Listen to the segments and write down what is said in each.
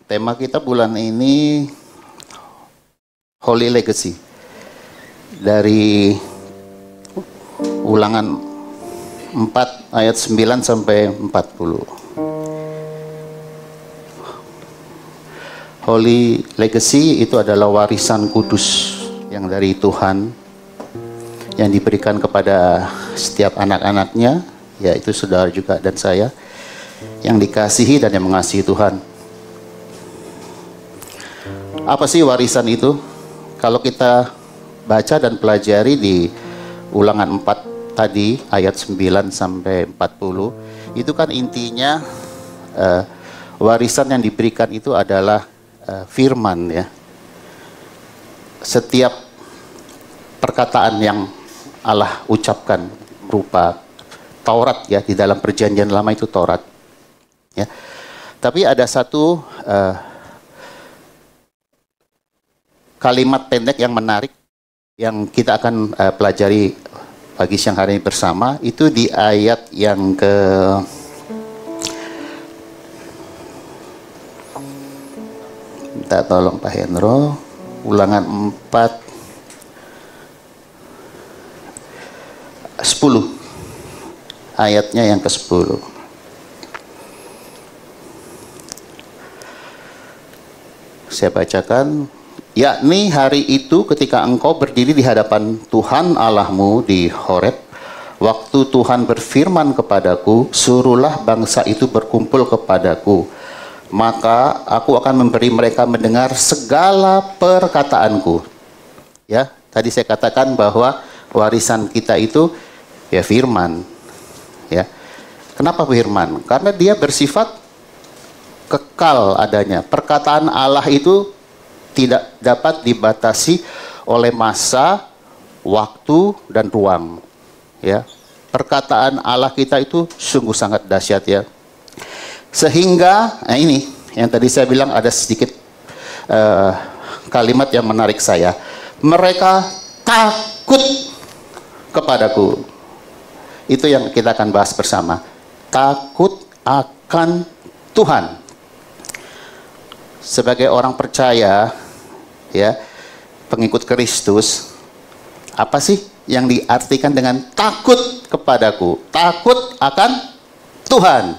Tema kita bulan ini Holy Legacy. Dari Ulangan 4 ayat 9 sampai 40. Holy Legacy itu adalah warisan kudus yang dari Tuhan yang diberikan kepada setiap anak-anaknya, yaitu saudara juga dan saya, yang dikasihi dan yang mengasihi Tuhan. Apa sih warisan itu? Kalau kita baca dan pelajari di Ulangan 4 tadi, ayat 9 sampai 40, itu kan intinya warisan yang diberikan itu adalah firman, ya. Setiap perkataan yang Allah ucapkan berupa Taurat, ya, di dalam perjanjian lama itu Taurat, ya. Tapi ada satu kalimat pendek yang menarik yang kita akan pelajari pagi siang hari ini bersama, itu di ayat yang ke minta tolong Pak Hendro, Ulangan 4 10 ayatnya yang ke-10. Saya bacakan. Yakni hari itu ketika engkau berdiri di hadapan Tuhan Allahmu di Horeb, waktu Tuhan berfirman kepadaku, suruhlah bangsa itu berkumpul kepadaku, maka aku akan memberi mereka mendengar segala perkataanku. Ya, tadi saya katakan bahwa warisan kita itu ya firman. Ya. Kenapa firman? Karena dia bersifat kekal adanya. Perkataan Allah itu tidak dapat dibatasi oleh masa, waktu, dan ruang. Ya, perkataan Allah kita itu sungguh sangat dahsyat, ya. Sehingga, nah ini yang tadi saya bilang ada sedikit kalimat yang menarik saya. Mereka takut kepadaku. Itu yang kita akan bahas bersama. Takut akan Tuhan. Sebagai orang percaya, ya, pengikut Kristus, apa sih yang diartikan dengan takut kepadaku? Takut akan Tuhan.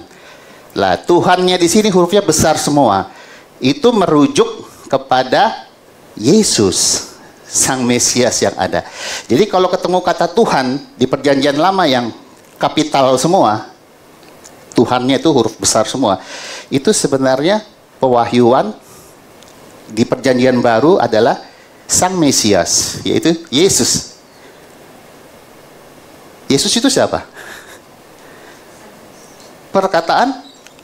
Lah, Tuhannya di sini hurufnya besar semua. Itu merujuk kepada Yesus, Sang Mesias yang ada. Jadi kalau ketemu kata Tuhan di perjanjian lama yang kapital semua, Tuhannya itu huruf besar semua. Itu sebenarnya pewahyuan di perjanjian baru adalah Sang Mesias, yaitu Yesus. Yesus itu siapa? Perkataan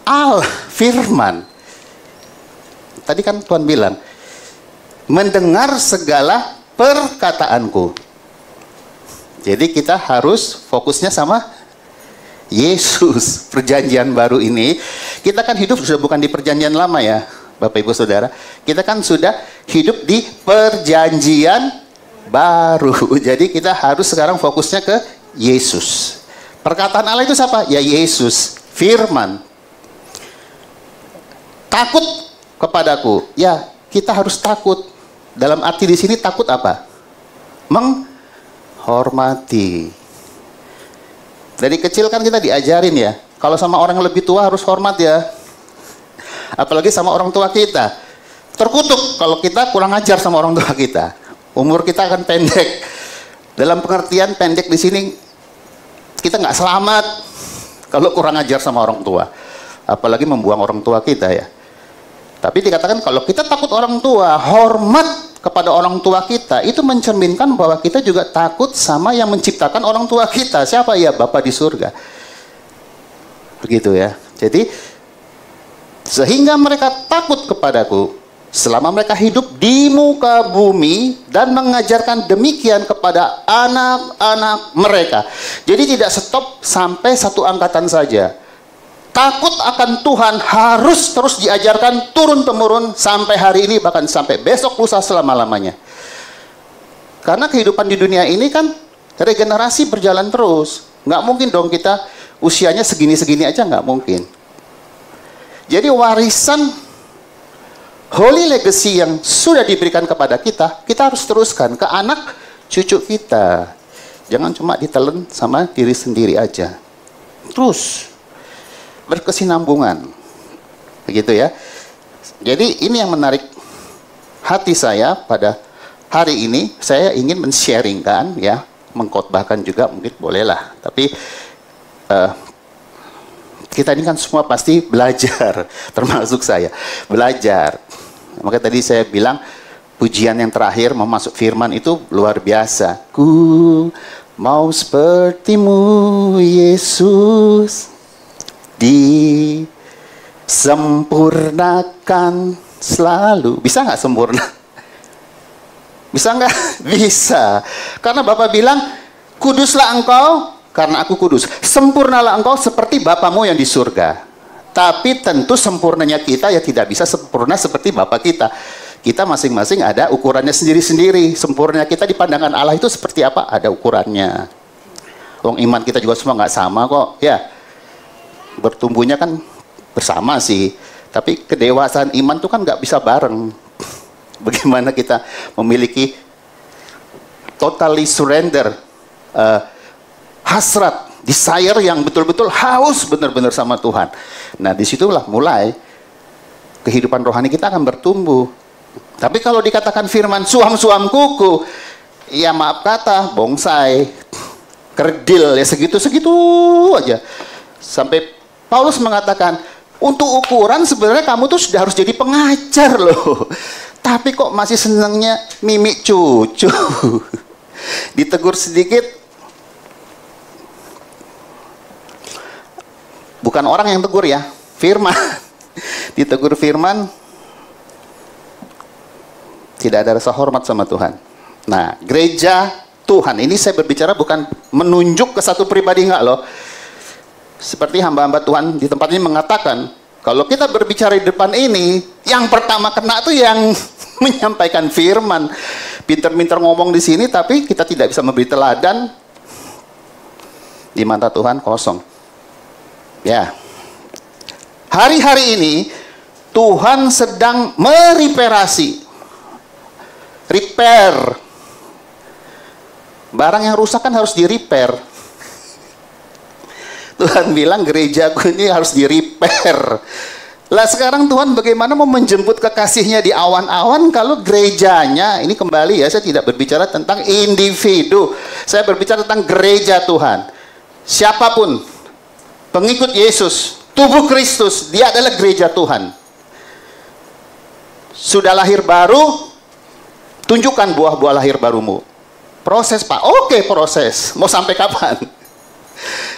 Allah, firman. Tadi kan Tuhan bilang, mendengar segala perkataanku. Jadi kita harus fokusnya sama Yesus. Perjanjian baru ini, kita kan hidup sudah bukan di perjanjian lama, ya Bapak Ibu Saudara. Kita kan sudah hidup di perjanjian baru. Jadi kita harus sekarang fokusnya ke Yesus. Perkataan Allah itu siapa? Ya Yesus, firman. Takut kepadaku. Ya, kita harus takut. Dalam arti di sini takut apa? Menghormati. Dari kecil kan kita diajarin, ya, kalau sama orang yang lebih tua harus hormat, ya. Apalagi sama orang tua kita. Terkutuk kalau kita kurang ajar sama orang tua kita. Umur kita akan pendek. Dalam pengertian pendek di sini, kita nggak selamat kalau kurang ajar sama orang tua. Apalagi membuang orang tua kita, ya. Tapi dikatakan kalau kita takut orang tua, hormat kepada orang tua kita, itu mencerminkan bahwa kita juga takut sama yang menciptakan orang tua kita. Siapa? Ya Bapa di surga. Begitu, ya. Jadi sehingga mereka takut kepadaku selama mereka hidup di muka bumi dan mengajarkan demikian kepada anak-anak mereka. Jadi tidak stop sampai satu angkatan saja. Takut akan Tuhan harus terus diajarkan turun-temurun sampai hari ini, bahkan sampai besok lusa selama-lamanya. Karena kehidupan di dunia ini kan regenerasi berjalan terus. Nggak mungkin dong kita usianya segini-segini aja, nggak mungkin. Jadi warisan Holy legacy yang sudah diberikan kepada kita, kita harus teruskan ke anak cucu kita. Jangan cuma ditelan sama diri sendiri aja. Terus berkesinambungan. Begitu ya. Jadi ini yang menarik hati saya pada hari ini. Saya ingin men-sharingkan ya, mengkhotbahkan juga mungkin bolehlah. Tapi kita ini kan semua pasti belajar, termasuk saya, belajar. Maka tadi saya bilang, pujian yang terakhir mau masuk firman itu luar biasa. Ku mau sepertimu, Yesus, disempurnakan selalu. Bisa nggak sempurna? Bisa nggak? Bisa. Karena Bapak bilang, kuduslah engkau, karena aku kudus. Sempurnalah engkau seperti Bapamu yang di surga. Tapi tentu sempurnanya kita ya tidak bisa sempurna seperti Bapa kita. Kita masing-masing ada ukurannya sendiri-sendiri. Sempurna kita di pandangan Allah itu seperti apa? Ada ukurannya. Wong iman kita juga semua nggak sama kok. Ya, bertumbuhnya kan bersama sih. Tapi kedewasaan iman itu kan nggak bisa bareng. Bagaimana kita memiliki totally surrender, hasrat, desire yang betul-betul haus benar-benar sama Tuhan. Nah, disitulah mulai kehidupan rohani kita akan bertumbuh. Tapi kalau dikatakan firman suam-suam kuku, ya maaf kata, bonsai, kerdil, ya segitu-segitu aja. Sampai Paulus mengatakan, untuk ukuran sebenarnya kamu tuh sudah harus jadi pengajar loh. Tapi kok masih senangnya mimik cucu. Ditegur sedikit, bukan orang yang tegur ya, firman. Ditegur firman, tidak ada rasa hormat sama Tuhan. Nah, gereja Tuhan, ini saya berbicara bukan menunjuk ke satu pribadi, enggak loh. Seperti hamba-hamba Tuhan di tempat ini mengatakan, kalau kita berbicara di depan ini, yang pertama kena tuh yang menyampaikan firman. Pinter-pinter ngomong di sini, tapi kita tidak bisa memberi teladan. Di mata Tuhan kosong. Ya, hari-hari ini Tuhan sedang mereparasi, repair. Barang yang rusak kan harus di-repair. Tuhan bilang gerejaku ini harus di-repair. Lah sekarang Tuhan bagaimana mau menjemput kekasihnya di awan-awan kalau gerejanya, ini kembali ya, saya tidak berbicara tentang individu, saya berbicara tentang gereja Tuhan. Siapapun pengikut Yesus, tubuh Kristus, dia adalah gereja Tuhan. Sudah lahir baru, tunjukkan buah-buah lahir barumu. Proses Pak, oke proses. Mau sampai kapan?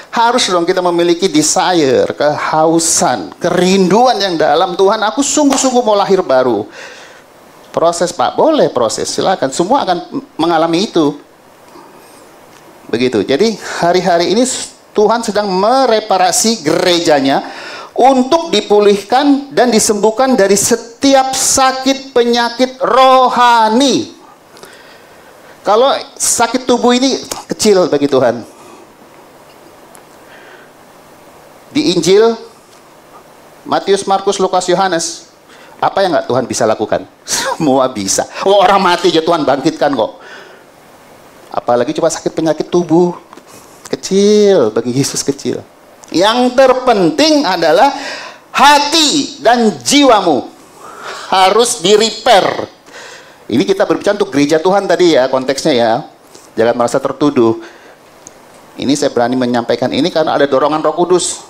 Harus dong kita memiliki desire, kehausan, kerinduan yang dalam. Tuhan, aku sungguh-sungguh mau lahir baru. Proses Pak, boleh proses, silakan. Semua akan mengalami itu. Begitu. Jadi hari-hari ini Tuhan sedang mereparasi gerejanya untuk dipulihkan dan disembuhkan dari setiap sakit penyakit rohani. Kalau sakit tubuh ini kecil bagi Tuhan. Di Injil Matius, Markus, Lukas, Yohanes, apa yang nggak Tuhan bisa lakukan? Semua bisa. Oh, orang mati aja Tuhan bangkitkan kok. Apalagi coba sakit penyakit tubuh, kecil bagi Yesus, kecil. Yang terpenting adalah hati dan jiwamu harus di-repair. Ini kita berbicara untuk gereja Tuhan tadi ya, konteksnya ya. Jangan merasa tertuduh. Ini saya berani menyampaikan ini karena ada dorongan Roh Kudus.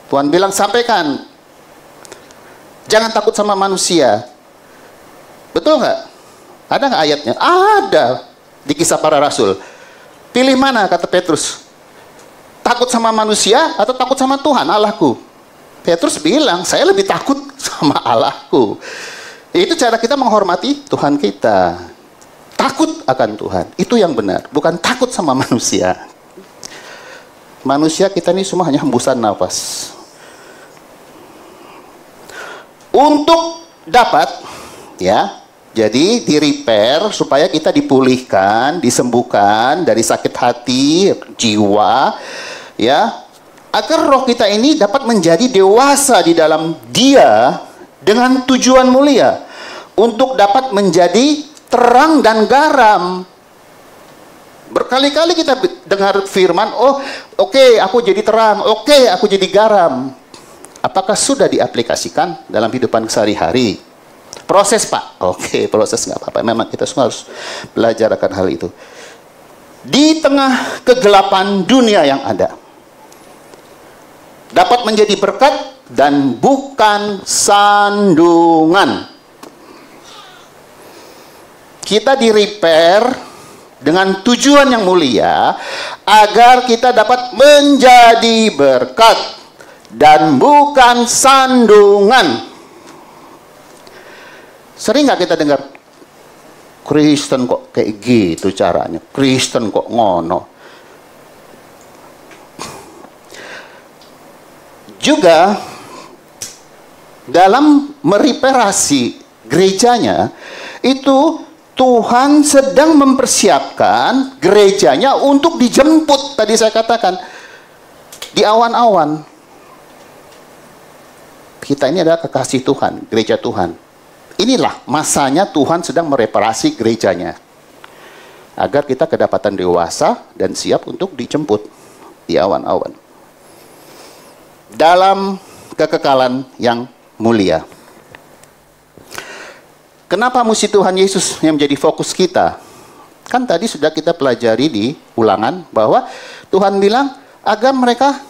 Tuhan bilang sampaikan, jangan takut sama manusia. Betul nggak? Ada nggak ayatnya? Ada di Kisah Para Rasul. Pilih mana, kata Petrus? Takut sama manusia atau takut sama Tuhan Allahku? Petrus bilang, saya lebih takut sama Allahku. Itu cara kita menghormati Tuhan kita. Takut akan Tuhan, itu yang benar. Bukan takut sama manusia. Manusia kita ini semua hanya hembusan nafas. Untuk dapat, ya, jadi di-repair supaya kita dipulihkan, disembuhkan dari sakit hati, jiwa, ya, agar roh kita ini dapat menjadi dewasa di dalam Dia dengan tujuan mulia. untuk dapat menjadi terang dan garam. Berkali-kali kita dengar firman, oh oke, aku jadi terang, oke, aku jadi garam. Apakah sudah diaplikasikan dalam kehidupan sehari-hari? Proses, Pak. Oke, proses nggak apa-apa. Memang kita semua harus belajar akan hal itu. Di tengah kegelapan dunia yang ada, dapat menjadi berkat dan bukan sandungan. Kita di-repair dengan tujuan yang mulia, agar kita dapat menjadi berkat dan bukan sandungan. Sering nggak kita dengar, Kristen kok kayak gitu caranya, Kristen kok ngono. Juga dalam mereparasi gerejanya, itu Tuhan sedang mempersiapkan gerejanya untuk dijemput. Tadi saya katakan, di awan-awan. Kita ini adalah kekasih Tuhan, gereja Tuhan. Inilah masanya Tuhan sedang mereparasi gerejanya, agar kita kedapatan dewasa dan siap untuk dijemput di awan-awan dalam kekekalan yang mulia. Kenapa mesti Tuhan Yesus yang menjadi fokus kita? Kan tadi sudah kita pelajari di Ulangan bahwa Tuhan bilang agar mereka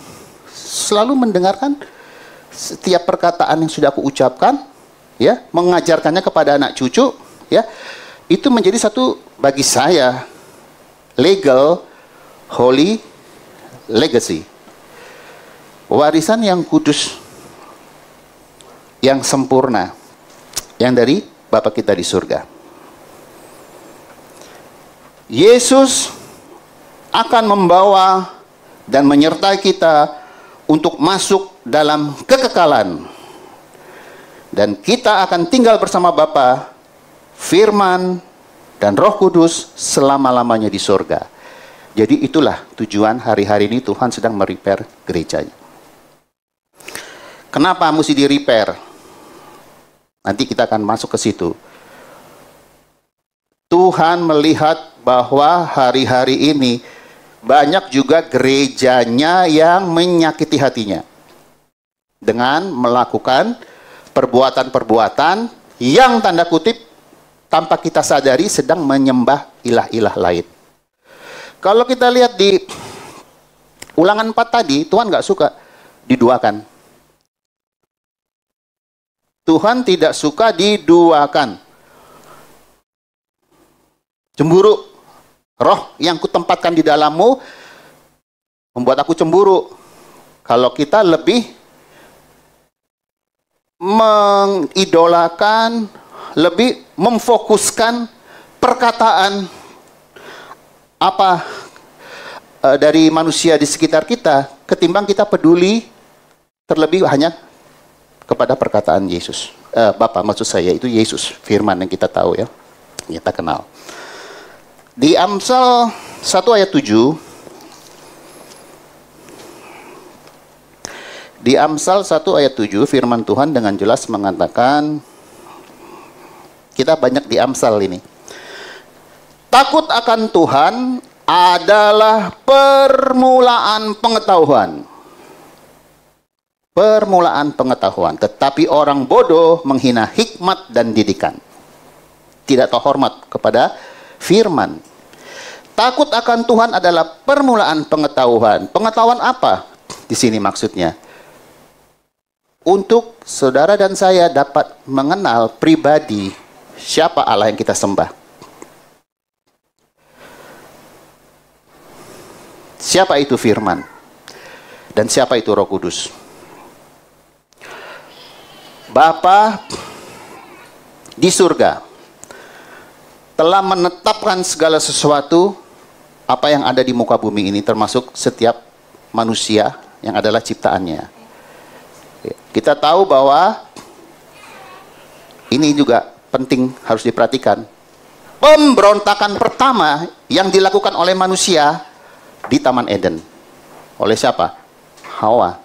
selalu mendengarkan setiap perkataan yang sudah aku ucapkan, ya, mengajarkannya kepada anak cucu, ya. Itu menjadi satu bagi saya legal holy legacy. Warisan yang kudus, yang sempurna, yang dari Bapa kita di surga. Yesus akan membawa dan menyertai kita untuk masuk dalam kekekalan. Dan kita akan tinggal bersama Bapa, Firman, dan Roh Kudus selama-lamanya di surga. Jadi itulah tujuan hari-hari ini Tuhan sedang merepair gerejanya. Kenapa mesti di-repair? Nanti kita akan masuk ke situ. Tuhan melihat bahwa hari-hari ini banyak juga gerejanya yang menyakiti hatinya dengan melakukan perbuatan-perbuatan yang tanda kutip tanpa kita sadari sedang menyembah ilah-ilah lain. Kalau kita lihat di Ulangan 4 tadi, Tuhan nggak suka diduakan. Tuhan tidak suka diduakan. Cemburu. Roh yang kutempatkan di dalammu membuat aku cemburu. Kalau kita lebih mengidolakan, lebih memfokuskan perkataan apa dari manusia di sekitar kita, ketimbang kita peduli terlebih hanya kepada perkataan Yesus. Bapa, maksud saya itu Yesus, firman yang kita tahu, ya, kita kenal. Di Amsal 1 ayat 7, di Amsal 1 ayat 7, firman Tuhan dengan jelas mengatakan, kita banyak di Amsal ini. Takut akan Tuhan adalah permulaan pengetahuan. Permulaan pengetahuan. Tetapi orang bodoh menghina hikmat dan didikan. Tidak tahu hormat kepada firman. Takut akan Tuhan adalah permulaan pengetahuan. Pengetahuan apa di sini maksudnya? Untuk saudara dan saya dapat mengenal pribadi siapa Allah yang kita sembah. Siapa itu firman? Dan siapa itu Roh Kudus? Bapa di surga telah menetapkan segala sesuatu apa yang ada di muka bumi ini, termasuk setiap manusia yang adalah ciptaannya. Kita tahu bahwa ini juga penting, harus diperhatikan. Pemberontakan pertama yang dilakukan oleh manusia di Taman Eden. Oleh siapa? Hawa.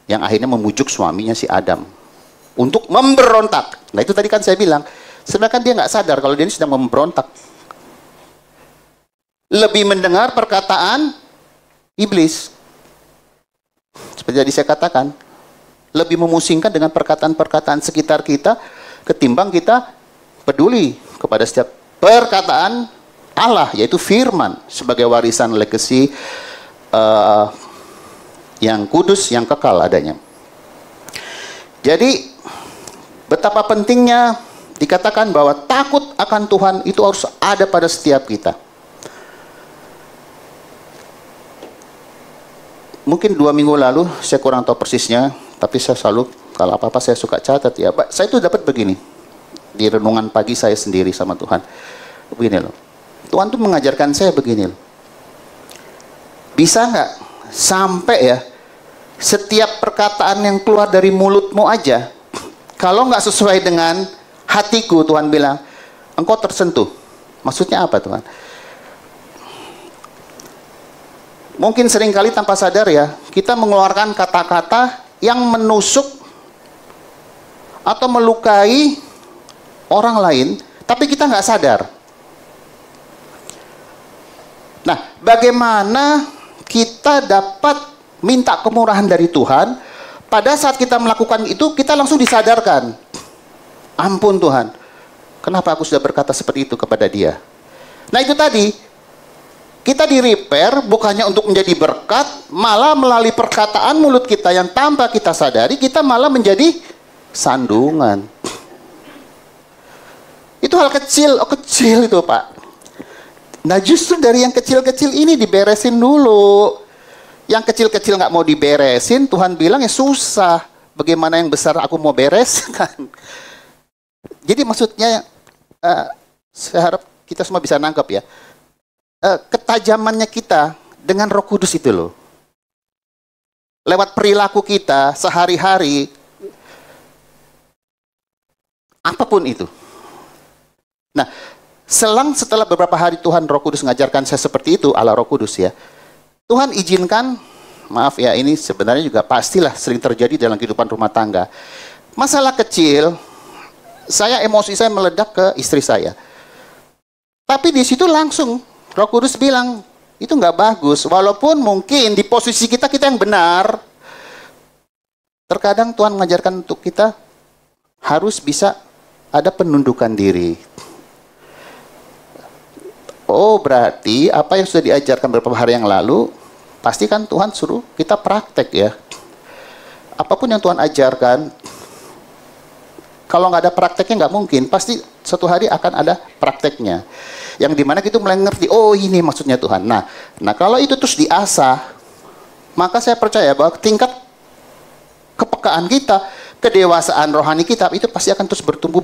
Yang akhirnya memujuk suaminya si Adam. untuk memberontak. Nah itu tadi kan saya bilang, sebenarnya kan dia nggak sadar kalau dia ini sedang memberontak. Lebih mendengar perkataan iblis. Seperti tadi saya katakan, lebih memusingkan dengan perkataan-perkataan sekitar kita ketimbang kita peduli kepada setiap perkataan Allah, yaitu firman sebagai warisan legacy yang kudus, yang kekal adanya. Jadi betapa pentingnya dikatakan bahwa takut akan Tuhan itu harus ada pada setiap kita. Mungkin 2 minggu lalu, saya kurang tahu persisnya, tapi saya selalu, kalau apa-apa saya suka catat ya. Saya itu dapat begini, di renungan pagi saya sendiri sama Tuhan. Begini loh, Tuhan tuh mengajarkan saya begini loh. Bisa nggak sampai ya, setiap perkataan yang keluar dari mulutmu aja, kalau nggak sesuai dengan hatiku, Tuhan bilang, engkau tersentuh. Maksudnya apa Tuhan? Mungkin seringkali tanpa sadar ya, kita mengeluarkan kata-kata yang menusuk atau melukai orang lain, tapi kita nggak sadar. Nah, bagaimana kita dapat minta kemurahan dari Tuhan? Pada saat kita melakukan itu, kita langsung disadarkan. Ampun Tuhan, kenapa aku sudah berkata seperti itu kepada dia? Nah itu tadi, kita di-repair bukannya untuk menjadi berkat, malah melalui perkataan mulut kita yang tanpa kita sadari, kita malah menjadi sandungan. Itu hal kecil, kecil itu Pak. Nah justru dari yang kecil-kecil ini diberesin dulu. Yang kecil-kecil nggak mau diberesin, Tuhan bilang ya susah. Bagaimana yang besar aku mau bereskan? Jadi maksudnya, saya harap kita semua bisa nangkep ya. Ketajamannya kita dengan Roh Kudus itu loh. Lewat perilaku kita sehari-hari, apapun itu. Nah, setelah beberapa hari Tuhan Roh Kudus mengajarkan saya seperti itu, ala Roh Kudus ya. Tuhan izinkan, maaf ya, ini sebenarnya juga pastilah sering terjadi dalam kehidupan rumah tangga. Masalah kecil, emosi saya meledak ke istri saya. Tapi di situ langsung Roh Kudus bilang, itu nggak bagus. Walaupun mungkin di posisi kita yang benar, terkadang Tuhan mengajarkan untuk kita harus bisa ada penundukan diri. Oh, berarti apa yang sudah diajarkan beberapa hari yang lalu, pasti kan Tuhan suruh kita praktek ya. Apapun yang Tuhan ajarkan, kalau nggak ada prakteknya nggak mungkin. Pasti suatu hari akan ada prakteknya. Yang dimana kita mulai ngerti, oh ini maksudnya Tuhan. Nah kalau itu terus diasah, maka saya percaya bahwa tingkat kepekaan kita, kedewasaan rohani kita, itu pasti akan terus bertumbuh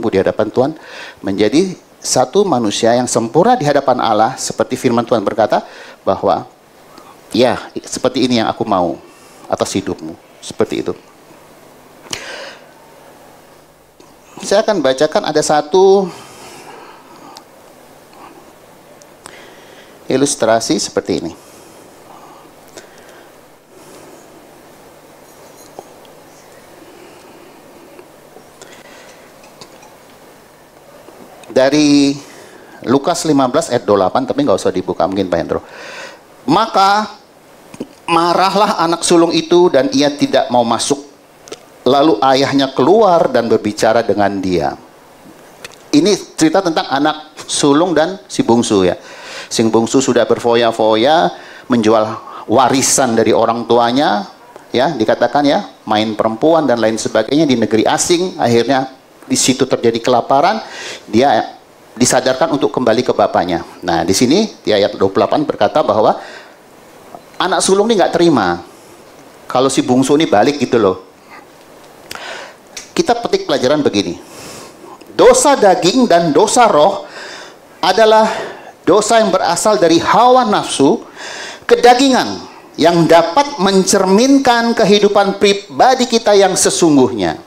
di hadapan Tuhan. Menjadi satu manusia yang sempurna di hadapan Allah, seperti firman Tuhan berkata, bahwa, ya seperti ini yang aku mau atas hidupmu. Seperti itu. Saya akan bacakan ada satu ilustrasi seperti ini. Dari Lukas 15 ayat 28, tapi nggak usah dibuka mungkin Pak Hendro. Maka marahlah anak sulung itu dan ia tidak mau masuk. Lalu ayahnya keluar dan berbicara dengan dia. Ini cerita tentang anak sulung dan si bungsu ya. Si bungsu sudah berfoya-foya menjual warisan dari orang tuanya, ya dikatakan ya, main perempuan dan lain sebagainya di negeri asing. Akhirnya di situ terjadi kelaparan, dia disadarkan untuk kembali ke bapaknya. Nah di sini di ayat 28 berkata bahwa anak sulung ini nggak terima kalau si bungsu ini balik gitu loh. Kita petik pelajaran begini, dosa daging dan dosa roh adalah dosa yang berasal dari hawa nafsu, kedagingan yang dapat mencerminkan kehidupan pribadi kita yang sesungguhnya.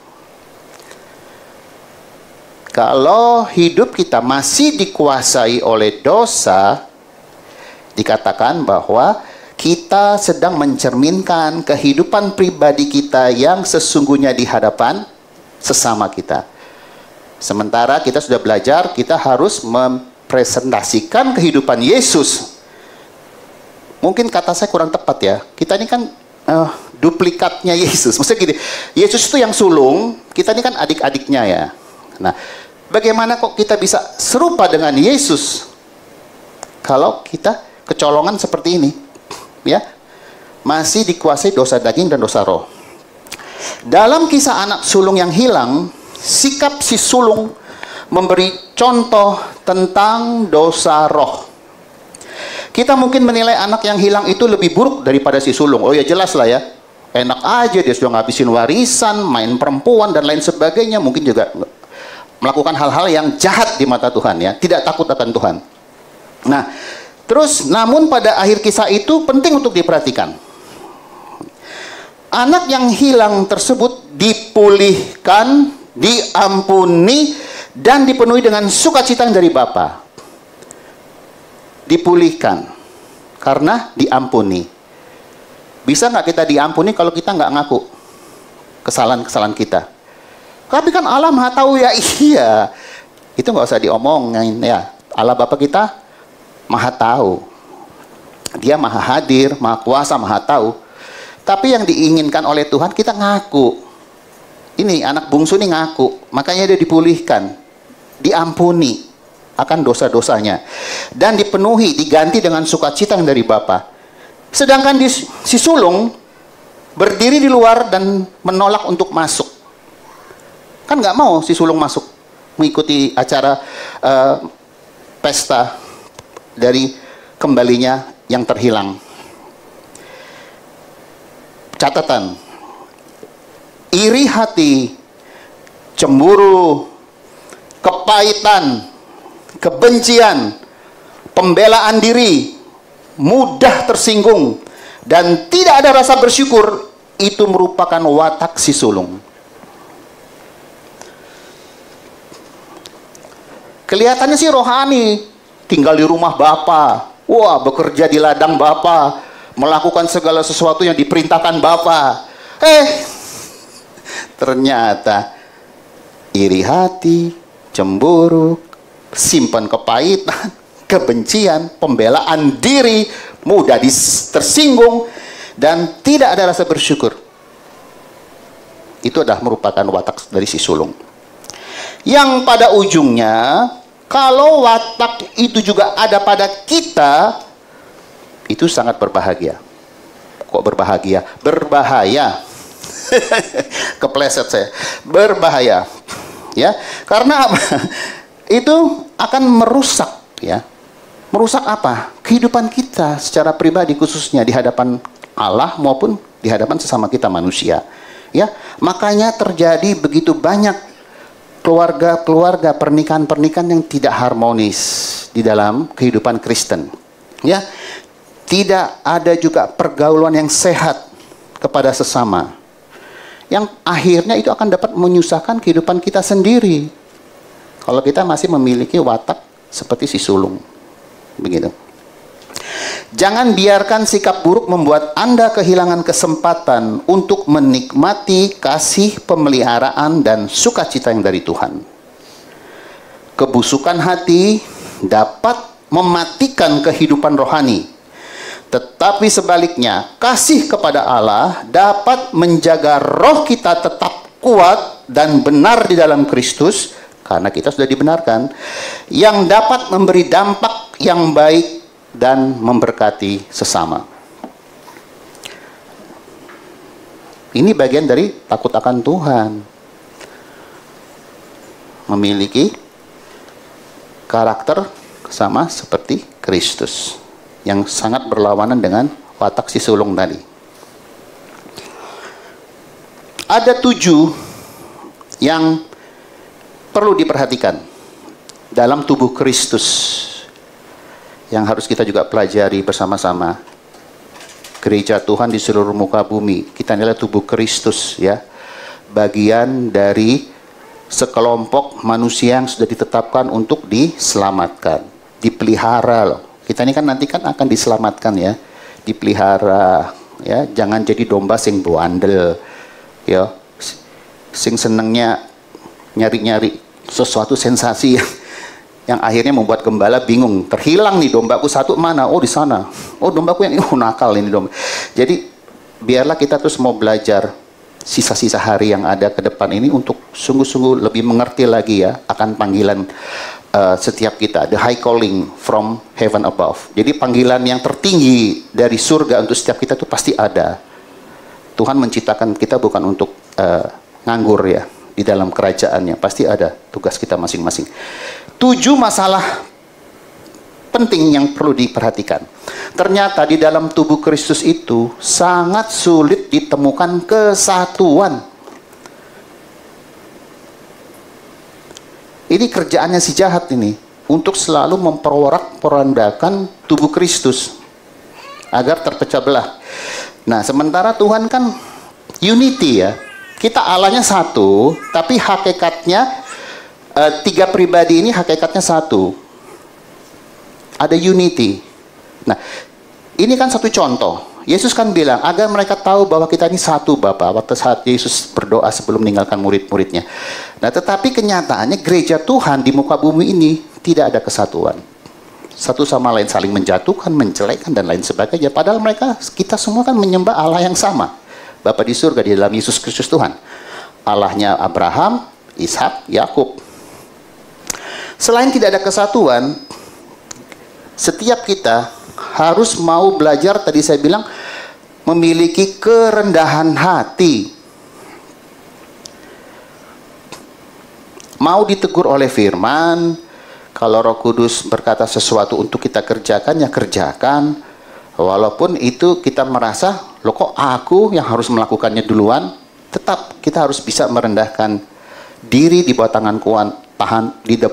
Kalau hidup kita masih dikuasai oleh dosa, dikatakan bahwa kita sedang mencerminkan kehidupan pribadi kita yang sesungguhnya di hadapan sesama kita. Sementara kita sudah belajar, kita harus mempresentasikan kehidupan Yesus. Mungkin kata saya kurang tepat ya. Kita ini kan duplikatnya Yesus. Maksudnya gini, Yesus itu yang sulung, kita ini kan adik-adiknya ya. Nah, bagaimana kok kita bisa serupa dengan Yesus kalau kita kecolongan seperti ini? Ya, masih dikuasai dosa daging dan dosa roh. Dalam kisah anak sulung yang hilang, sikap si sulung memberi contoh tentang dosa roh. Kita mungkin menilai anak yang hilang itu lebih buruk daripada si sulung. Oh ya jelas lah ya, enak aja dia sudah ngabisin warisan, main perempuan dan lain sebagainya. Mungkin juga melakukan hal-hal yang jahat di mata Tuhan ya, tidak takut akan Tuhan. Nah, terus namun pada akhir kisah itu penting untuk diperhatikan. Anak yang hilang tersebut dipulihkan, diampuni, dan dipenuhi dengan sukacita dari Bapa. Dipulihkan karena diampuni. Bisa nggak kita diampuni kalau kita nggak ngaku kesalahan-kesalahan kita? Tapi kan Allah Maha Tahu ya. Iya, itu nggak usah diomongin ya. Allah Bapa kita Maha Tahu, Dia Maha Hadir, Maha Kuasa, Maha Tahu. Tapi yang diinginkan oleh Tuhan kita ngaku. Ini anak bungsu ini ngaku, makanya dia dipulihkan, diampuni akan dosa-dosanya, dan dipenuhi, diganti dengan sukacita yang dari Bapa. Sedangkan si sulung berdiri di luar dan menolak untuk masuk. Kan nggak mau si sulung masuk mengikuti acara pesta dari kembalinya yang terhilang. Catatan, iri hati, cemburu, kepahitan, kebencian, pembelaan diri, mudah tersinggung, dan tidak ada rasa bersyukur, itu merupakan watak si sulung. Kelihatannya sih rohani, tinggal di rumah Bapa, wah bekerja di ladang Bapa, melakukan segala sesuatu yang diperintahkan Bapa. Ternyata iri hati, cemburu, simpan kepahitan, kebencian, pembelaan diri, mudah tersinggung, dan tidak ada rasa bersyukur. Itu adalah merupakan watak dari si sulung. Yang pada ujungnya, kalau watak itu juga ada pada kita, itu sangat berbahagia. Kok berbahagia? Berbahaya. Kepleset saya. Berbahaya. Ya, karena apa? Itu akan merusak ya. Merusak apa? Kehidupan kita secara pribadi, khususnya di hadapan Allah maupun di hadapan sesama kita manusia. Ya, makanya terjadi begitu banyak keluarga-keluarga, pernikahan-pernikahan yang tidak harmonis di dalam kehidupan Kristen. Ya, tidak ada juga pergaulan yang sehat kepada sesama, yang akhirnya itu akan dapat menyusahkan kehidupan kita sendiri kalau kita masih memiliki watak seperti si sulung. Begitu. Jangan biarkan sikap buruk membuat Anda kehilangan kesempatan untuk menikmati kasih pemeliharaan dan sukacita yang dari Tuhan. Kebusukan hati dapat mematikan kehidupan rohani. Tetapi sebaliknya, kasih kepada Allah dapat menjaga roh kita tetap kuat dan benar di dalam Kristus, karena kita sudah dibenarkan, yang dapat memberi dampak yang baik dan memberkati sesama. Ini bagian dari takut akan Tuhan. Memiliki karakter sama seperti Kristus, yang sangat berlawanan dengan watak si sulung tadi. Ada 7 yang perlu diperhatikan dalam tubuh Kristus yang harus kita juga pelajari bersama-sama. Gereja Tuhan di seluruh muka bumi, kita adalah tubuh Kristus ya, bagian dari sekelompok manusia yang sudah ditetapkan untuk diselamatkan, dipelihara loh. Kita ini kan nanti kan akan diselamatkan ya, dipelihara ya, jangan jadi domba sing bandel ya, sing senengnya nyari-nyari sesuatu sensasi yang akhirnya membuat gembala bingung. Terhilang nih, dombaku satu mana? Oh, di sana. Oh, dombaku yang ini, oh, nakal ini domba. Jadi biarlah kita terus mau belajar sisa-sisa hari yang ada ke depan ini untuk sungguh-sungguh lebih mengerti lagi ya akan panggilan setiap kita, the high calling from heaven above. Jadi panggilan yang tertinggi dari surga untuk setiap kita itu pasti ada. Tuhan menciptakan kita bukan untuk nganggur ya, di dalam kerajaannya pasti ada tugas kita masing-masing. 7 masalah penting yang perlu diperhatikan. Ternyata di dalam tubuh Kristus itu sangat sulit ditemukan kesatuan. Ini kerjaannya si jahat ini, untuk selalu memporak-porandakan tubuh Kristus agar terpecah belah. Nah, sementara Tuhan kan unity ya. Kita Allahnya satu, tapi hakikatnya 3 pribadi ini hakikatnya satu. Ada unity. Nah, ini kan satu contoh. Yesus kan bilang, agar mereka tahu bahwa kita ini satu Bapa, waktu saat Yesus berdoa sebelum meninggalkan murid-muridnya. Nah, tetapi kenyataannya gereja Tuhan di muka bumi ini tidak ada kesatuan. Satu sama lain saling menjatuhkan, menjelekkan, dan lain sebagainya. Padahal kita semua kan menyembah Allah yang sama. Bapa di surga di dalam Yesus Kristus Tuhan. Allahnya Abraham, Ishak, Yakub. Selain tidak ada kesatuan, setiap kita harus mau belajar, tadi saya bilang, memiliki kerendahan hati. Mau ditegur oleh firman, kalau Roh Kudus berkata sesuatu untuk kita kerjakan, ya kerjakan. Walaupun itu kita merasa, loh kok aku yang harus melakukannya duluan, tetap kita harus bisa merendahkan diri di bawah tangan kuat,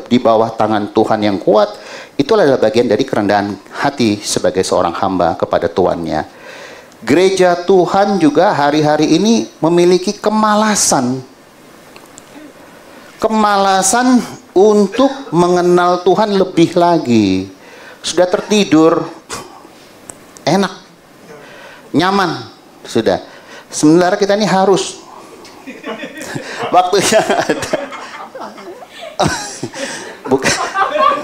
di bawah tangan Tuhan yang kuat. Itu adalah bagian dari kerendahan hati sebagai seorang hamba kepada tuannya. Gereja Tuhan juga hari-hari ini memiliki kemalasan. Kemalasan untuk mengenal Tuhan lebih lagi. Sudah tertidur, enak, nyaman, sudah. Sementara kita ini harus. Waktunya ada. Bukan.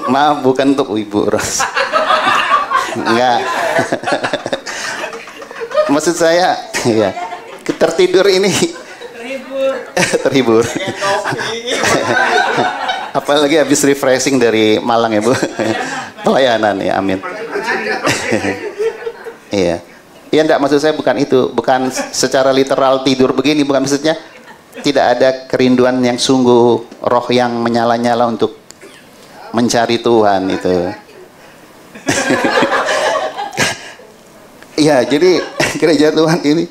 Maaf, bukan untuk Ibu Ros. Enggak. Maksud saya, ya, tertidur ini terhibur. Apalagi habis refreshing dari Malang ya Bu. Pelayanan ya, amin. Iya. Iya, enggak, maksud saya bukan itu. Bukan secara literal tidur begini, bukan, maksudnya tidak ada kerinduan yang sungguh, roh yang menyala-nyala untuk mencari Tuhan itu. Ya, jadi gereja Tuhan ini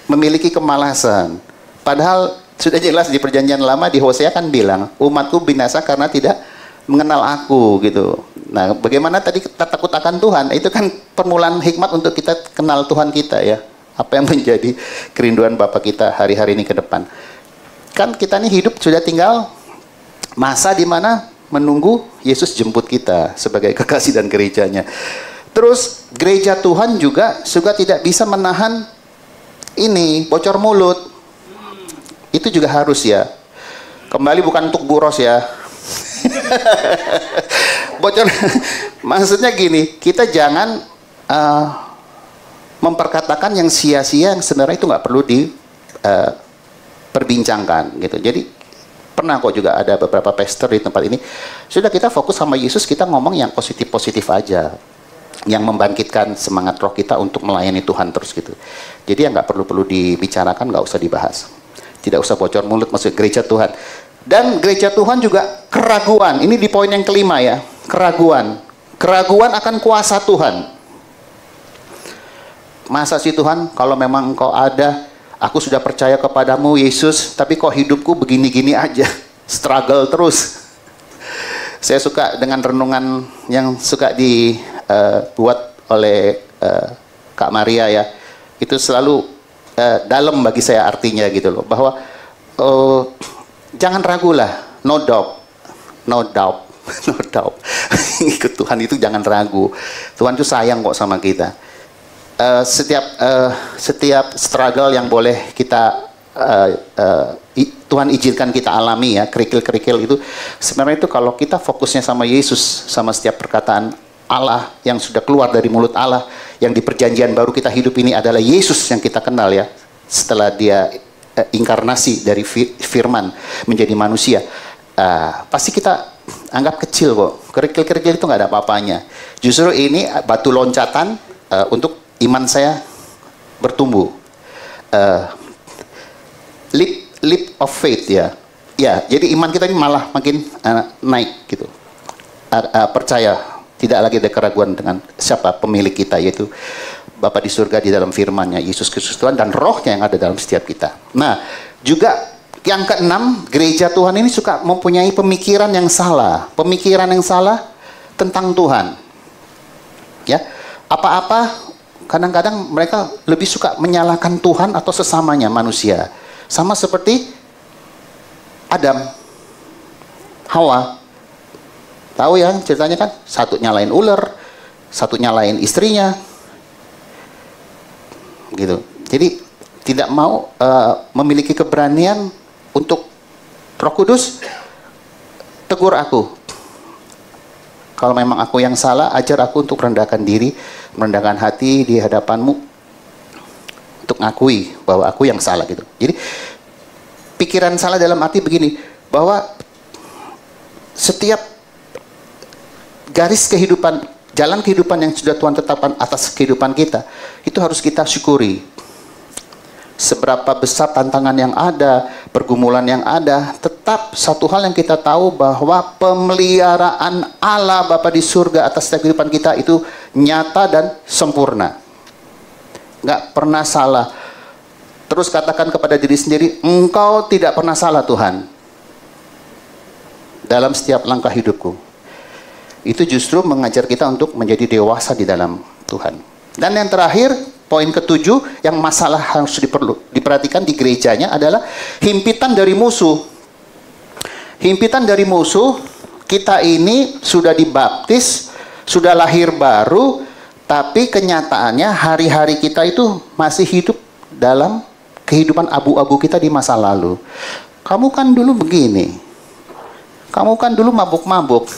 memiliki kemalasan. Padahal sudah jelas di Perjanjian Lama, di Hosea kan bilang, umatku binasa karena tidak mengenal aku gitu. Nah, bagaimana tadi kita takut akan Tuhan? Itu kan permulaan hikmat untuk kita kenal Tuhan kita ya. Apa yang menjadi kerinduan Bapa kita hari-hari ini ke depan. Kan kita ini hidup sudah tinggal masa di mana menunggu Yesus jemput kita sebagai kekasih dan gerejanya. Terus gereja Tuhan juga tidak bisa menahan ini bocor mulut. Itu juga harus ya. Kembali bukan untuk buros ya. Bocor. Maksudnya gini, kita jangan memperkatakan yang sia-sia yang sebenarnya itu nggak perlu diperbincangkan gitu. Jadi pernah kok juga ada beberapa pastor di tempat ini. Sudah kita fokus sama Yesus, kita ngomong yang positif-positif aja. Yang membangkitkan semangat roh kita untuk melayani Tuhan terus gitu. Jadi yang nggak perlu dibicarakan, nggak usah dibahas. Tidak usah bocor mulut, maksud gereja Tuhan. Dan gereja Tuhan juga keraguan. Ini di poin yang kelima ya. Keraguan. Keraguan akan kuasa Tuhan. Masa sih Tuhan, kalau memang Engkau ada, aku sudah percaya kepadamu Yesus, tapi kok hidupku begini-gini aja, struggle terus. Saya suka dengan renungan yang suka dibuat oleh Kak Maria ya. Itu selalu dalam bagi saya artinya gitu loh, bahwa jangan ragulah, no doubt. No doubt. Ikut Tuhan itu jangan ragu. Tuhan itu sayang kok sama kita. Setiap struggle yang boleh kita Tuhan izinkan kita alami ya, kerikil-kerikil itu. Sebenarnya itu kalau kita fokusnya sama Yesus, sama setiap perkataan Allah yang sudah keluar dari mulut Allah, yang di perjanjian baru kita hidup ini adalah Yesus yang kita kenal ya. Setelah dia inkarnasi dari firman menjadi manusia, pasti kita anggap kecil kok. Kerikil-kerikil itu nggak ada apa-apanya. Justru ini batu loncatan untuk iman saya bertumbuh. Leap of faith ya. Ya, jadi iman kita ini malah makin naik gitu. Percaya, tidak lagi ada keraguan dengan siapa pemilik kita, yaitu Bapa di surga di dalam firman-Nya, Yesus Kristus Tuhan, dan rohnya yang ada dalam setiap kita. Nah, juga yang keenam, gereja Tuhan ini suka mempunyai pemikiran yang salah. Pemikiran yang salah tentang Tuhan. Ya, apa-apa kadang-kadang mereka lebih suka menyalahkan Tuhan atau sesamanya manusia. Sama seperti Adam, Hawa. Tahu ya ceritanya kan? Satu nyalain ular, satu nyalain istrinya. Gitu. Jadi tidak mau memiliki keberanian untuk Roh Kudus tegur aku. Kalau memang aku yang salah, ajar aku untuk merendahkan diri, merendahkan hati di hadapanmu, untuk ngakui bahwa aku yang salah gitu. Jadi pikiran salah dalam arti begini, bahwa setiap garis kehidupan, jalan kehidupan yang sudah Tuhan tetapkan atas kehidupan kita, itu harus kita syukuri. Seberapa besar tantangan yang ada, pergumulan yang ada, tetap satu hal yang kita tahu bahwa pemeliharaan Allah Bapa di surga atas setiap kehidupan kita itu nyata dan sempurna. Nggak pernah salah. Terus katakan kepada diri sendiri, engkau tidak pernah salah Tuhan. Dalam setiap langkah hidupku. Itu justru mengajar kita untuk menjadi dewasa di dalam Tuhan. Dan yang terakhir, poin ketujuh, yang masalah harus diperhatikan di gerejanya adalah himpitan dari musuh. Himpitan dari musuh, kita ini sudah dibaptis, sudah lahir baru, tapi kenyataannya hari-hari kita itu masih hidup dalam kehidupan abu-abu kita di masa lalu. Kamu kan dulu begini, kamu kan dulu mabuk-mabuk,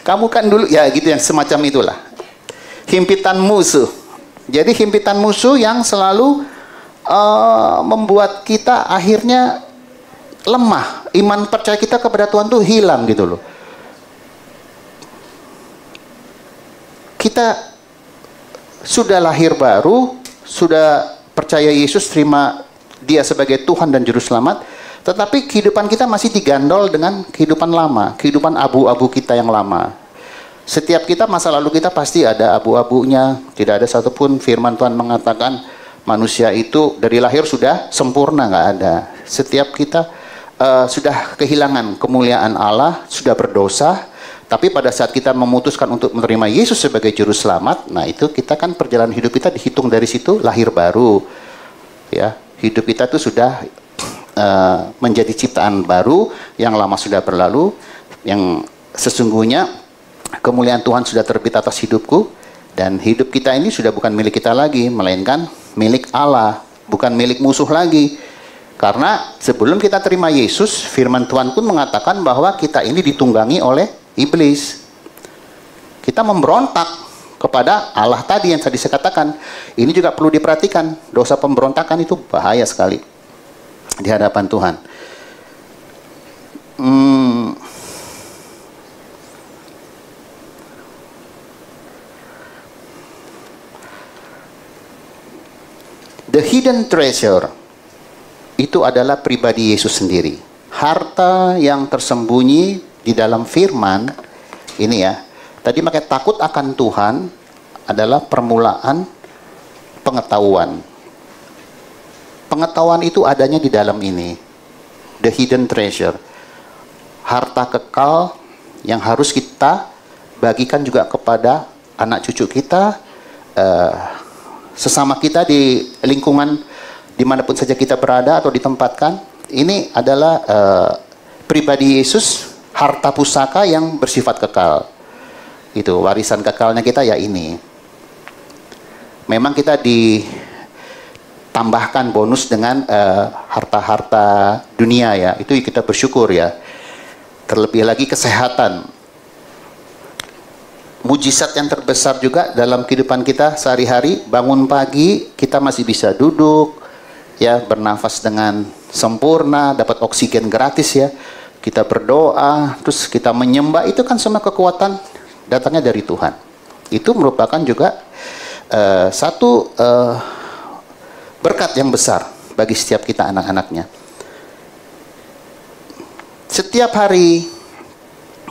kamu kan dulu, ya gitu, yang semacam itulah. Himpitan musuh. Jadi himpitan musuh yang selalu membuat kita akhirnya lemah. Iman percaya kita kepada Tuhan tuh hilang gitu loh. Kita sudah lahir baru, sudah percaya Yesus, terima Dia sebagai Tuhan dan Juru Selamat, tetapi kehidupan kita masih digandol dengan kehidupan lama, kehidupan abu-abu kita yang lama. Setiap kita, masa lalu kita pasti ada abu-abunya. Tidak ada satupun firman Tuhan mengatakan manusia itu dari lahir sudah sempurna, nggak ada. Setiap kita sudah kehilangan kemuliaan Allah, sudah berdosa. Tapi pada saat kita memutuskan untuk menerima Yesus sebagai Juru Selamat, nah itu kita kan perjalanan hidup kita dihitung dari situ lahir baru. Ya, hidup kita itu sudah menjadi ciptaan baru, yang lama sudah berlalu, yang sesungguhnya kemuliaan Tuhan sudah terbit atas hidupku, dan hidup kita ini sudah bukan milik kita lagi, melainkan milik Allah, bukan milik musuh lagi. Karena sebelum kita terima Yesus, firman Tuhan pun mengatakan bahwa kita ini ditunggangi oleh iblis. Kita memberontak kepada Allah tadi yang tadi saya katakan. Ini juga perlu diperhatikan, dosa pemberontakan itu bahaya sekali di hadapan Tuhan. The hidden treasure itu adalah pribadi Yesus sendiri. Harta yang tersembunyi di dalam firman ini ya. Tadi pakai takut akan Tuhan adalah permulaan pengetahuan. Pengetahuan itu adanya di dalam ini. The hidden treasure. Harta kekal yang harus kita bagikan juga kepada anak cucu kita, sesama kita di lingkungan dimanapun saja kita berada atau ditempatkan. Ini adalah pribadi Yesus, harta pusaka yang bersifat kekal. Itu warisan kekalnya kita ya ini. Memang kita tambahkan bonus dengan harta-harta dunia ya. Itu kita bersyukur ya. Terlebih lagi kesehatan. Mujizat yang terbesar juga dalam kehidupan kita sehari-hari, bangun pagi kita masih bisa duduk ya, bernafas dengan sempurna, dapat oksigen gratis ya. Kita berdoa, terus kita menyembah, itu kan semua kekuatan datangnya dari Tuhan. Itu merupakan juga satu berkat yang besar bagi setiap kita anak-anaknya. Setiap hari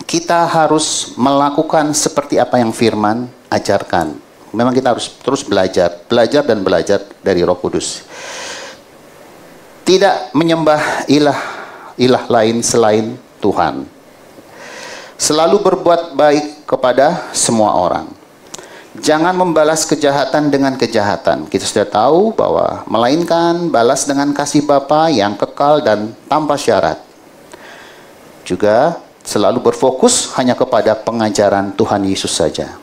kita harus melakukan seperti apa yang firman ajarkan. Memang kita harus terus belajar dan belajar dari Roh Kudus. Tidak menyembah ilah lain selain Tuhan. Selalu berbuat baik kepada semua orang. Jangan membalas kejahatan dengan kejahatan. Kita sudah tahu bahwa melainkan balas dengan kasih Bapa yang kekal dan tanpa syarat. Juga selalu berfokus hanya kepada pengajaran Tuhan Yesus saja.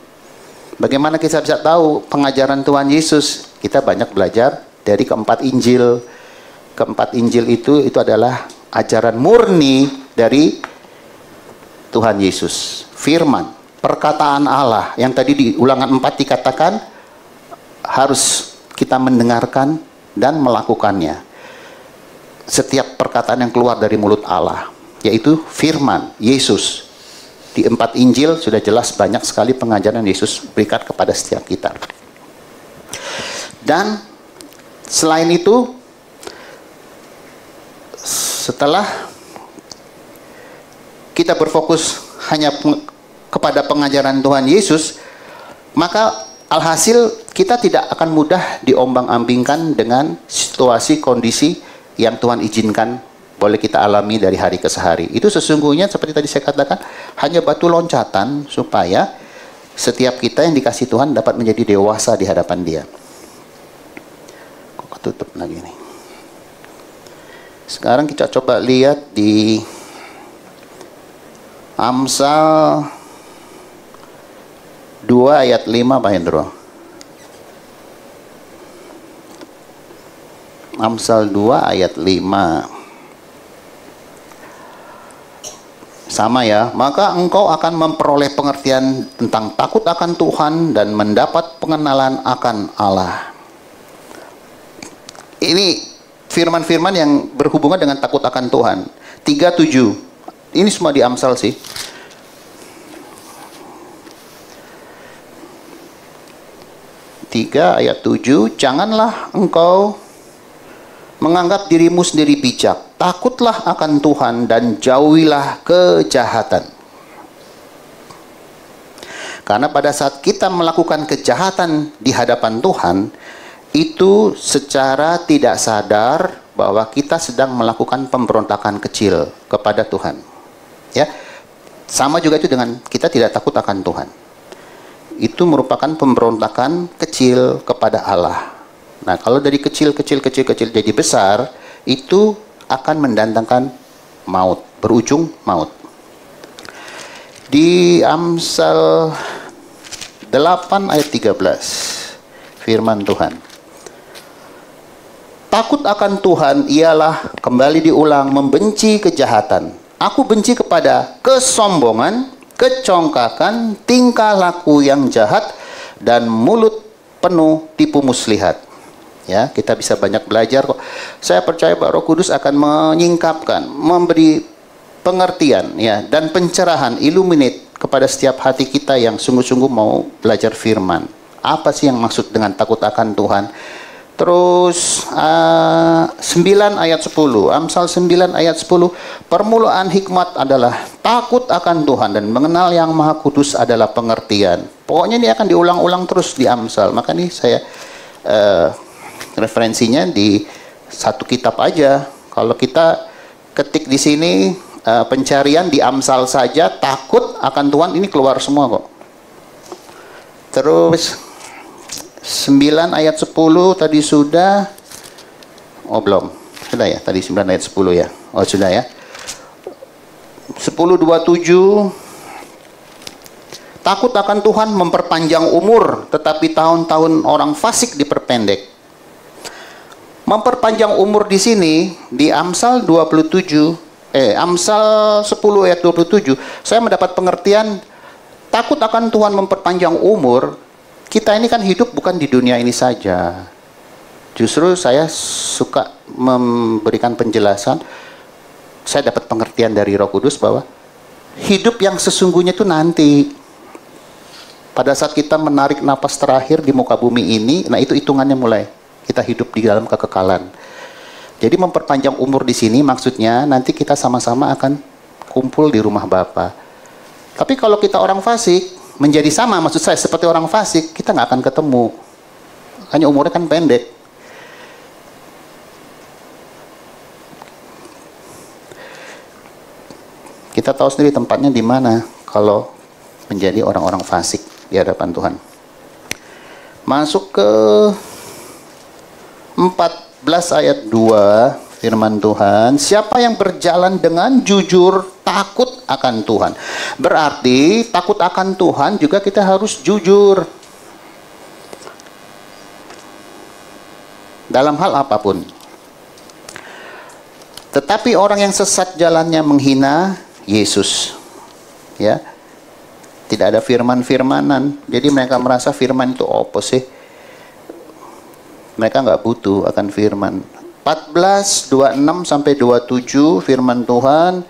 Bagaimana kita bisa tahu pengajaran Tuhan Yesus? Kita banyak belajar dari keempat Injil. Keempat Injil itu adalah ajaran murni dari Tuhan Yesus. Firman, perkataan Allah yang tadi di Ulangan 4 dikatakan harus kita mendengarkan dan melakukannya. Setiap perkataan yang keluar dari mulut Allah, yaitu firman Yesus. Di 4 Injil sudah jelas banyak sekali pengajaran Yesus berikan kepada setiap kita. Dan selain itu, setelah kita berfokus hanya kepada pengajaran Tuhan Yesus, maka alhasil kita tidak akan mudah diombang-ambingkan dengan situasi kondisi yang Tuhan izinkan boleh kita alami dari hari ke hari. Itu sesungguhnya seperti tadi saya katakan, hanya batu loncatan supaya setiap kita yang dikasih Tuhan dapat menjadi dewasa di hadapan Dia. Kok ketutup lagi nih? Sekarang kita coba lihat di Amsal 2 ayat 5 Pak Hendro. Amsal 2 ayat 5. Sama ya, maka engkau akan memperoleh pengertian tentang takut akan Tuhan dan mendapat pengenalan akan Allah. Ini firman-firman yang berhubungan dengan takut akan Tuhan. 3:7. Ini semua di Amsal sih. Ayat 7, janganlah engkau menganggap dirimu sendiri bijak. Takutlah akan Tuhan dan jauhilah kejahatan. Karena pada saat kita melakukan kejahatan di hadapan Tuhan, itu secara tidak sadar bahwa kita sedang melakukan pemberontakan kecil kepada Tuhan. Ya, sama juga itu dengan kita tidak takut akan Tuhan. Itu merupakan pemberontakan kecil kepada Allah. Nah, kalau dari kecil jadi besar, itu akan mendatangkan maut, berujung maut. Di Amsal 8 ayat 13, firman Tuhan. Takut akan Tuhan ialah, kembali diulang, membenci kejahatan. Aku benci kepada kesombongan, kecongkakan, tingkah laku yang jahat, dan mulut penuh tipu muslihat. Ya, kita bisa banyak belajar kok. Saya percaya bahwa Roh Kudus akan menyingkapkan, memberi pengertian ya dan pencerahan, illuminate kepada setiap hati kita yang sungguh-sungguh mau belajar firman. Apa sih yang maksud dengan takut akan Tuhan? Terus 9 ayat 10, Amsal 9 ayat 10, permulaan hikmat adalah takut akan Tuhan dan mengenal yang Maha Kudus adalah pengertian. Pokoknya ini akan diulang-ulang terus di Amsal. Maka nih saya referensinya di satu kitab aja. Kalau kita ketik di sini pencarian di Amsal saja, takut akan Tuhan, ini keluar semua kok. Terus 9 ayat 10 tadi sudah. Oh belum. Sudah ya, tadi 9 ayat 10 ya. Oh sudah ya. 10:27. Takut akan Tuhan memperpanjang umur, tetapi tahun-tahun orang fasik diperpendek. Memperpanjang umur di sini di Amsal 10 ayat 27, saya mendapat pengertian takut akan Tuhan memperpanjang umur. Kita ini kan hidup bukan di dunia ini saja. Justru saya suka memberikan penjelasan. Saya dapat pengertian dari Roh Kudus bahwa hidup yang sesungguhnya itu nanti. Pada saat kita menarik napas terakhir di muka bumi ini, nah itu hitungannya mulai. Kita hidup di dalam kekekalan. Jadi memperpanjang umur di sini maksudnya nanti kita sama-sama akan kumpul di rumah Bapa. Tapi kalau kita orang fasik, menjadi sama, maksud saya seperti orang fasik, kita nggak akan ketemu. Hanya umurnya kan pendek. Kita tahu sendiri tempatnya di mana kalau menjadi orang-orang fasik di hadapan Tuhan. Masuk ke 14 ayat 2 firman Tuhan, siapa yang berjalan dengan jujur takut akan Tuhan. Berarti takut akan Tuhan juga kita harus jujur. Dalam hal apapun. Tetapi orang yang sesat jalannya menghina Yesus. Ya. Tidak ada firman-firmanan. Jadi mereka merasa firman itu apa sih? Mereka nggak butuh akan firman. 14, 26 sampai 27 firman Tuhan.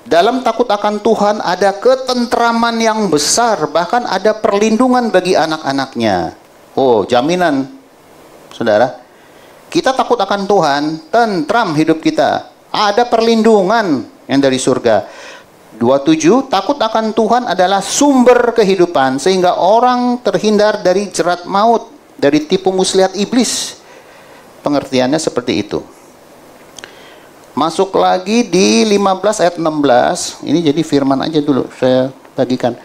Dalam takut akan Tuhan ada ketentraman yang besar, bahkan ada perlindungan bagi anak-anaknya. Oh, jaminan. Saudara, kita takut akan Tuhan, tentram hidup kita. Ada perlindungan yang dari surga. 27, takut akan Tuhan adalah sumber kehidupan sehingga orang terhindar dari jerat maut, dari tipu muslihat iblis. Pengertiannya seperti itu. Masuk lagi di 15 ayat 16. Ini jadi firman aja dulu saya bagikan.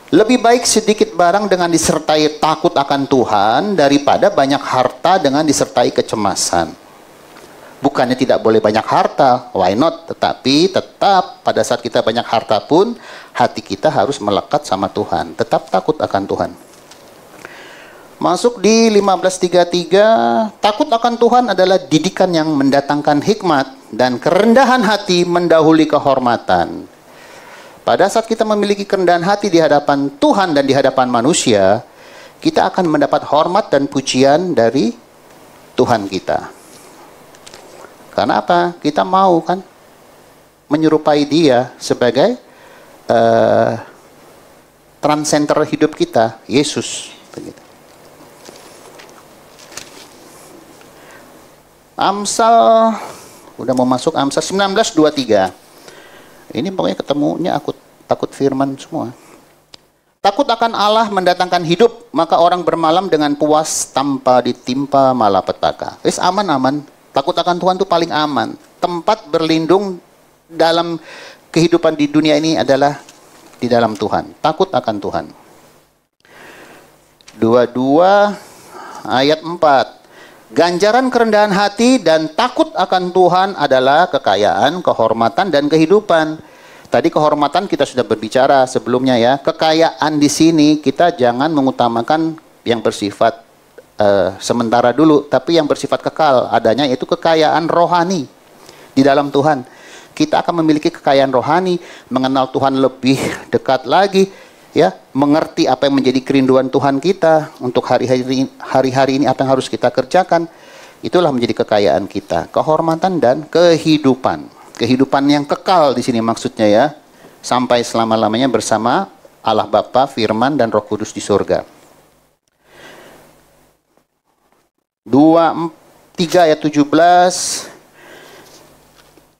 Lebih baik sedikit barang dengan disertai takut akan Tuhan daripada banyak harta dengan disertai kecemasan. Bukannya tidak boleh banyak harta, why not? Tetapi tetap pada saat kita banyak harta pun hati kita harus melekat sama Tuhan. Tetap takut akan Tuhan. Masuk di 15:33, takut akan Tuhan adalah didikan yang mendatangkan hikmat dan kerendahan hati mendahului kehormatan. Pada saat kita memiliki kerendahan hati di hadapan Tuhan dan di hadapan manusia, kita akan mendapat hormat dan pujian dari Tuhan kita. Karena apa? Kita mau kan menyerupai Dia sebagai transcenter hidup kita, Yesus. Begitu. Amsal, udah mau masuk Amsal 19:23. Ini pokoknya ketemunya aku takut firman semua. Takut akan Allah mendatangkan hidup, maka orang bermalam dengan puas tanpa ditimpa malapetaka. Wis aman-aman. Takut akan Tuhan itu paling aman. Tempat berlindung dalam kehidupan di dunia ini adalah di dalam Tuhan. Takut akan Tuhan. 22 ayat 4. Ganjaran kerendahan hati dan takut akan Tuhan adalah kekayaan, kehormatan, dan kehidupan. Tadi kehormatan kita sudah berbicara sebelumnya ya. Kekayaan di sini kita jangan mengutamakan yang bersifat sementara dulu, tapi yang bersifat kekal adanya yaitu kekayaan rohani di dalam Tuhan. Kita akan memiliki kekayaan rohani, mengenal Tuhan lebih dekat lagi, ya, mengerti apa yang menjadi kerinduan Tuhan kita untuk hari-hari ini, apa yang harus kita kerjakan. Itulah menjadi kekayaan kita, kehormatan dan kehidupan. Kehidupan yang kekal di sini maksudnya ya, sampai selama-lamanya bersama Allah Bapa, Firman dan Roh Kudus di surga. 3 ayat 17.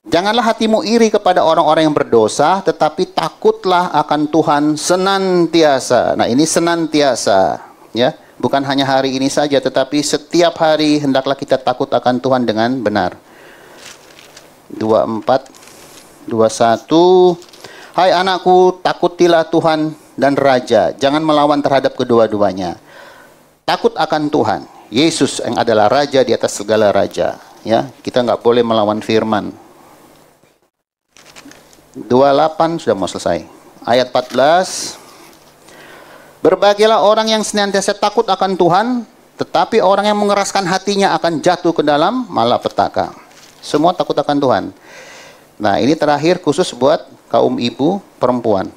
Janganlah hatimu iri kepada orang-orang yang berdosa, tetapi takutlah akan Tuhan senantiasa. Nah, ini senantiasa, ya. Bukan hanya hari ini saja, tetapi setiap hari hendaklah kita takut akan Tuhan dengan benar. 24, 21. Hai anakku, takutilah Tuhan dan Raja. Jangan melawan terhadap kedua-duanya. Takut akan Tuhan. Yesus yang adalah Raja di atas segala raja. Ya, kita nggak boleh melawan firman. 28 sudah mau selesai. Ayat 14. Berbahagialah orang yang senantiasa takut akan Tuhan, Tetapi orang yang mengeraskan hatinya akan jatuh ke dalam malapetaka. Semua takut akan Tuhan. Nah, ini terakhir khusus buat kaum ibu perempuan.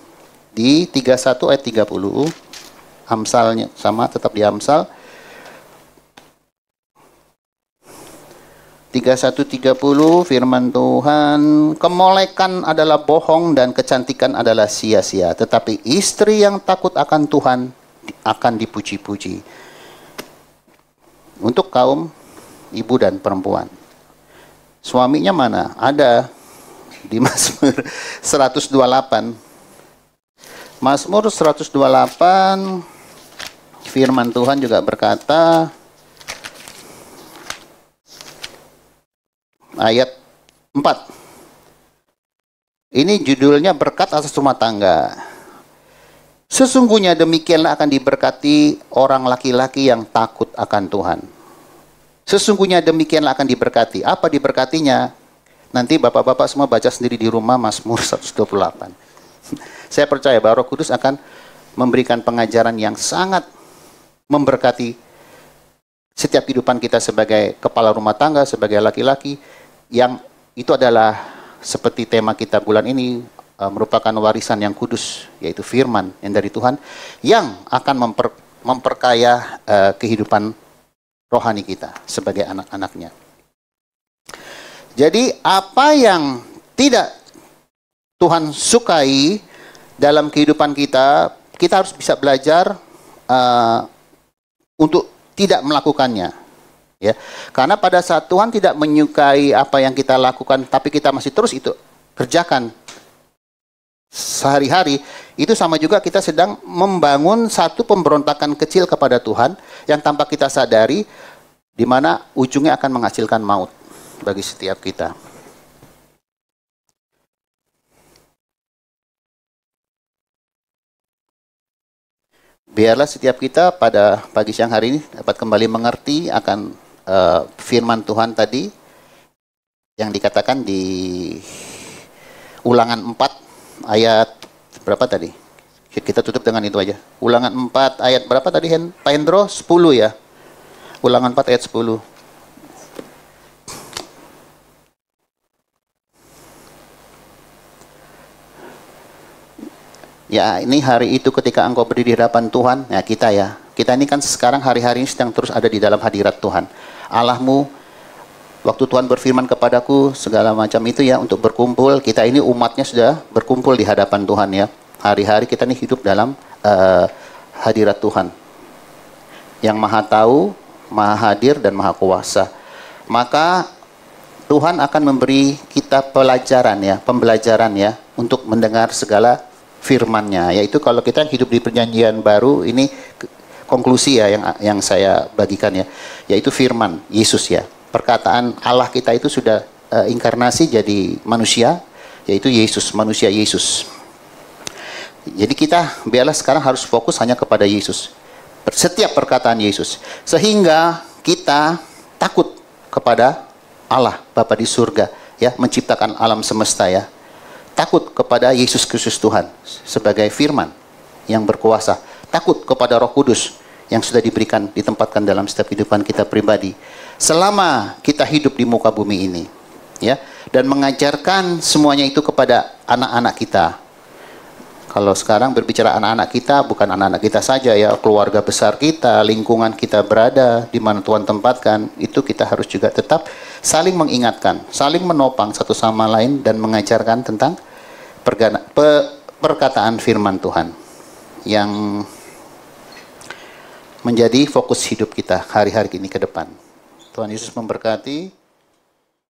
Di 31 ayat 30, Amsalnya sama, tetap di Amsal. 31:30 firman Tuhan, kemolekan adalah bohong dan kecantikan adalah sia-sia, tetapi istri yang takut akan Tuhan akan dipuji-puji. Untuk kaum ibu dan perempuan. Suaminya mana? Ada di Mazmur 128. Mazmur 128 firman Tuhan juga berkata, ayat 4. Ini judulnya berkat atas rumah tangga. Sesungguhnya demikianlah akan diberkati orang laki-laki yang takut akan Tuhan. Sesungguhnya demikianlah akan diberkati. Apa diberkatinya? Nanti bapak-bapak semua baca sendiri di rumah Mazmur 128. Saya percaya bahwa Roh Kudus akan memberikan pengajaran yang sangat memberkati setiap kehidupan kita sebagai kepala rumah tangga, sebagai laki-laki, yang itu adalah seperti tema kita bulan ini, merupakan warisan yang kudus, yaitu firman yang dari Tuhan, yang akan memperkaya kehidupan rohani kita sebagai anak-anaknya. Jadi apa yang tidak Tuhan sukai dalam kehidupan kita, kita harus bisa belajar untuk tidak melakukannya. Ya, karena pada saat Tuhan tidak menyukai apa yang kita lakukan, tapi kita masih terus itu kerjakan sehari-hari, itu sama juga kita sedang membangun satu pemberontakan kecil kepada Tuhan yang tanpa kita sadari, di mana ujungnya akan menghasilkan maut bagi setiap kita. Biarlah setiap kita pada pagi siang hari ini dapat kembali mengerti akan firman Tuhan tadi yang dikatakan di Ulangan 4 ayat berapa tadi? Kita tutup dengan itu aja. Ulangan 4 ayat berapa tadi, Pak Hendro? 10 ya. Ulangan 4 ayat 10. Ya, ini hari itu ketika engkau berdiri di hadapan Tuhan, ya kita ya. Kita ini kan sekarang hari-hari ini sedang terus ada di dalam hadirat Tuhan. Allahmu, waktu Tuhan berfirman kepadaku, segala macam itu ya, untuk berkumpul. Kita ini umatnya sudah berkumpul di hadapan Tuhan ya. Hari-hari kita ini hidup dalam hadirat Tuhan. Yang maha tahu, maha hadir, dan maha kuasa. Maka Tuhan akan memberi kita pelajaran ya, pembelajaran ya, untuk mendengar segala firman-Nya. Yaitu kalau kita hidup di perjanjian baru, ini konklusi ya yang saya bagikan ya, yaitu firman Yesus ya. Perkataan Allah kita itu sudah inkarnasi jadi manusia, yaitu Yesus, manusia Yesus. Jadi kita biarlah sekarang harus fokus hanya kepada Yesus. Setiap perkataan Yesus, sehingga kita takut kepada Allah Bapa di surga ya, menciptakan alam semesta ya. Takut kepada Yesus Kristus Tuhan sebagai firman yang berkuasa. Takut kepada Roh Kudus yang sudah diberikan, ditempatkan dalam setiap kehidupan kita pribadi selama kita hidup di muka bumi ini ya, dan mengajarkan semuanya itu kepada anak-anak kita. Kalau sekarang berbicara anak-anak kita, bukan anak-anak kita saja ya, keluarga besar kita, lingkungan kita berada di mana Tuhan tempatkan, itu kita harus juga tetap saling mengingatkan, saling menopang satu sama lain, dan mengajarkan tentang perkataan firman Tuhan yang menjadi fokus hidup kita hari-hari ini ke depan. Tuhan Yesus memberkati.